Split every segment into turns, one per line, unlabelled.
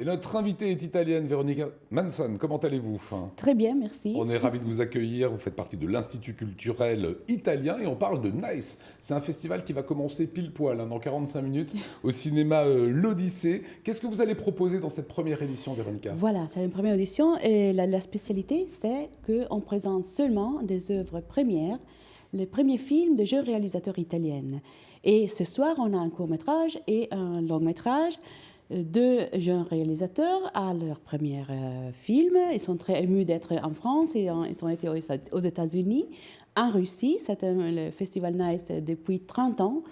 Et notre invitée est italienne, Veronica Manson. Comment allez-vous?
Très bien, merci.
On est ravis de vous accueillir. Vous faites partie de l'Institut culturel italien et on parle de Nice. C'est un festival qui va commencer pile poil dans 45 minutes au cinéma L'Odyssée. Qu'est-ce que vous allez proposer dans cette première édition, Veronica?
Voilà, c'est une première audition et la spécialité, c'est qu'on présente seulement des œuvres premières, les premiers films de jeunes réalisateurs italiennes. Et ce soir, on a un court-métrage et un long-métrage. Deux jeunes réalisateurs à leur premier film. Ils sont très émus d'être en France et ils ont été aux États-Unis, en Russie. C'est le Festival Nice depuis 30 ans.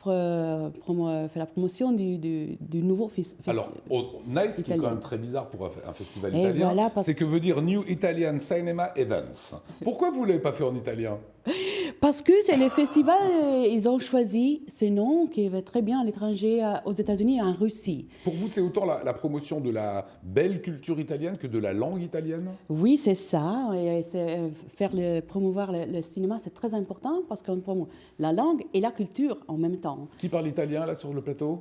Fait la promotion du nouveau festival.
Alors, Nice,
italien.
qui est quand même très bizarre pour un festival
Et
italien,
voilà,
c'est que veut dire New Italian Cinema Events. Pourquoi vous ne l'avez pas fait en italien?
Parce que c'est le festival, ils ont choisi ce nom qui va très bien à l'étranger, aux États-Unis et en Russie.
Pour vous, c'est autant la promotion de la belle culture italienne que de la langue italienne?
Oui, c'est ça. Et promouvoir le cinéma, c'est très important parce qu'on promeut la langue et la culture en même temps.
Qui parle italien, là, sur le plateau?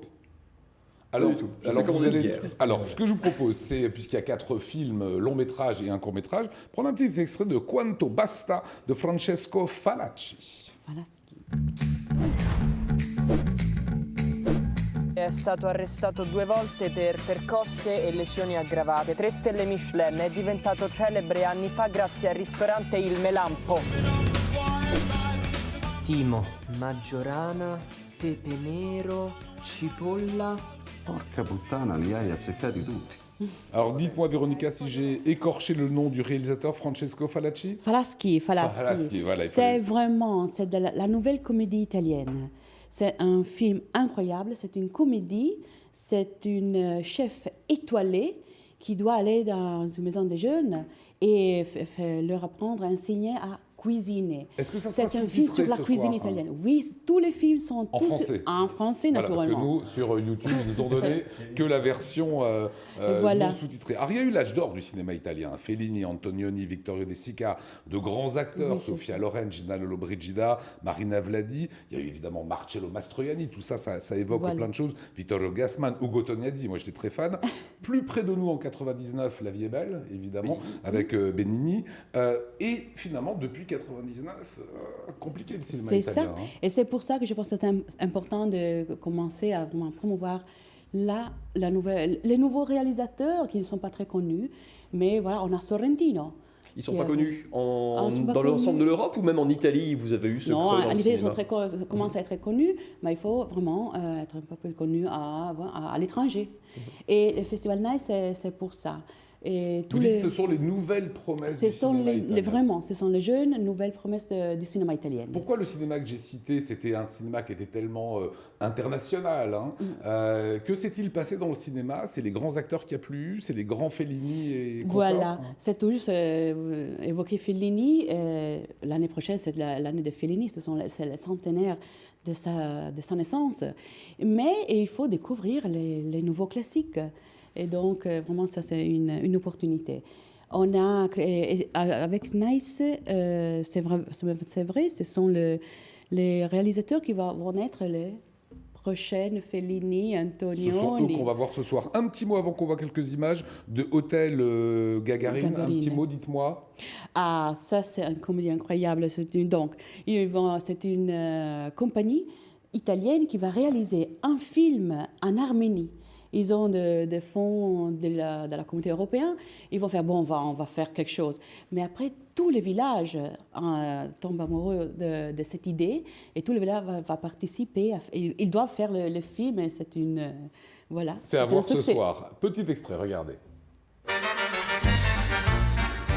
Alors,
ce que je vous propose, c'est, puisqu'il y a 4 films, long métrage et un court métrage, prendre un petit extrait de Quanto Basta de Francesco Falacci.
Falaschi.
È stato arrestato 2 volte per percosse e lesioni aggravate. 3 stelle Michelin, è diventato celebre anni fa grazie al ristorante Il Melampo. Timo, Maggiorana, pepe nero, cipolla.
Porca puttana, li hai azzeccati tutti.
Alors dites-moi, Véronica, si j'ai écorché le nom du réalisateur Francesco Falacci?
Falaschi.
Voilà,
C'est vraiment de la nouvelle comédie italienne. C'est un film incroyable, c'est une comédie, c'est une chef étoilée qui doit aller dans une maison des jeunes et leur apprendre à enseigner à cuisiner.
Est-ce que ça sera
C'est un film sur la
ce
cuisine
soir,
italienne. Oui, tous les films sont
en français.
En français,
Voilà, parce que
naturellement.
nous, sur YouTube, ils nous ont donné que la version
Voilà.
non sous-titrée. Alors, il y a eu l'âge d'or du cinéma italien. Fellini, Antonioni, Vittorio De Sica, de grands acteurs,
Oui, c'est
Sofia
ça.
Loren, Gina Lollobrigida, Marina Vladi. Il y a eu évidemment Marcello Mastroianni. Tout ça, ça évoque
Voilà.
plein de choses. Vittorio Gassman, Ugo Tognazzi, moi j'étais très fan. Plus près de nous en 99, La vie est belle, évidemment, avec Benigni. Et finalement, depuis 99, compliqué le cinéma
C'est
italien.
ça.
Hein.
Et c'est pour ça que je pense que c'est important de commencer à vraiment promouvoir les nouveaux réalisateurs qui ne sont pas très connus. Mais voilà, on a Sorrentino.
Ils ne sont
qui
pas
a-
connus
sont pas
dans l'ensemble de
connus.
l'Europe ou même en Italie, vous avez eu ce
Non,
creux dans
en
le
Italie, ils
cinéma.
commencent à être connus, mais il faut vraiment être un peu plus connu à l'étranger. Et le Festival Nice, c'est pour ça. Et
Vous dites que ce sont les nouvelles promesses du cinéma italien.
Vraiment, ce sont les jeunes nouvelles promesses du cinéma italien.
Pourquoi le cinéma que j'ai cité, c'était un cinéma qui était tellement international hein. Que s'est-il passé dans le cinéma? C'est les grands acteurs qu'il n'y a plus eu, c'est les grands Fellini et consorts,
Voilà,
hein.
c'est toujours évoquer Fellini. L'année prochaine, c'est l'année de Fellini, c'est le centenaire de sa naissance. Mais il faut découvrir les nouveaux classiques. Et donc, vraiment, ça, c'est une opportunité. On a créé, avec Nice, c'est vrai, ce sont les réalisateurs qui vont être les prochaines Fellini,
Ce sont eux
Antonioni.
qu'on va voir ce soir. Un petit mot avant qu'on voit quelques images de Hôtel Gagarine. Un
Gagarine.
petit mot, dites-moi.
Ah, ça, c'est une comédie incroyable. C'est une compagnie italienne qui va réaliser un film en Arménie. Ils ont des fonds de la communauté européenne. Ils vont faire, bon, on va faire quelque chose. Mais après, tous les villages tombent amoureux de cette idée et tous les villages vont participer. Ils doivent faire le film et c'est une... voilà.
C'est à
un
voir ce
succès.
soir. Petit extrait, regardez.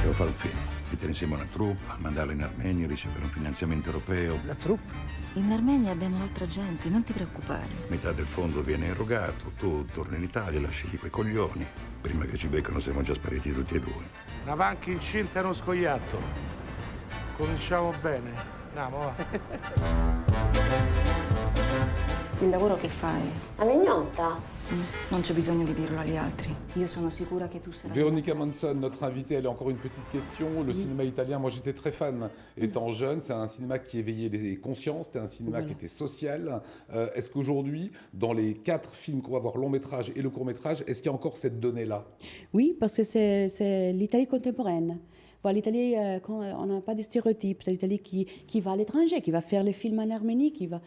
Devo fare un film, mettere insieme una troupe, mandarla in Armenia, ricevere un finanziamento europeo.
La troupe?
In Armenia abbiamo altra gente, non ti preoccupare.
Metà del fondo viene erogato, tu torni in Italia, lasci lì quei coglioni. Prima che ci beccano siamo già spariti tutti e 2.
Una panca incinta e uno scoiattolo. Cominciamo bene. Andiamo, va.
Il lavoro che fai,
La mignotta?
non c'è bisogno di dirlo agli altri. Io sono sicura che tu sarai...
Véronica Manson, notre invitée, elle a encore une petite question. Le cinéma italien, moi j'étais très fan étant jeune. C'est un cinéma qui éveillait les consciences, c'était un cinéma qui était social. Est-ce qu'aujourd'hui, dans les 4 films qu'on va voir, long métrage et le court métrage, est-ce qu'il y a encore cette donnée-là?
Oui, parce que c'est l'Italie contemporaine. Voilà, l'Italie, on n'a pas de stéréotypes. C'est l'Italie qui va à l'étranger, qui va faire les films en Arménie, qui va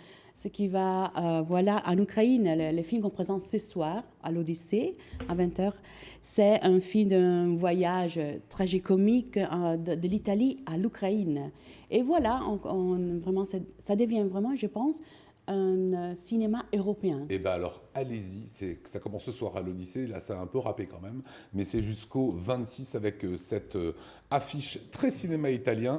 voilà, en Ukraine. Le film qu'on présente ce soir à l'Odyssée, à 20h, c'est un film d'un voyage tragicomique de l'Italie à l'Ukraine. Et voilà, vraiment, ça devient vraiment, je pense, un cinéma européen.
Eh bien alors, allez-y, ça commence ce soir à l'Odyssée, là ça a un peu râpé quand même, mais c'est jusqu'au 26 avec cette affiche très cinéma italien.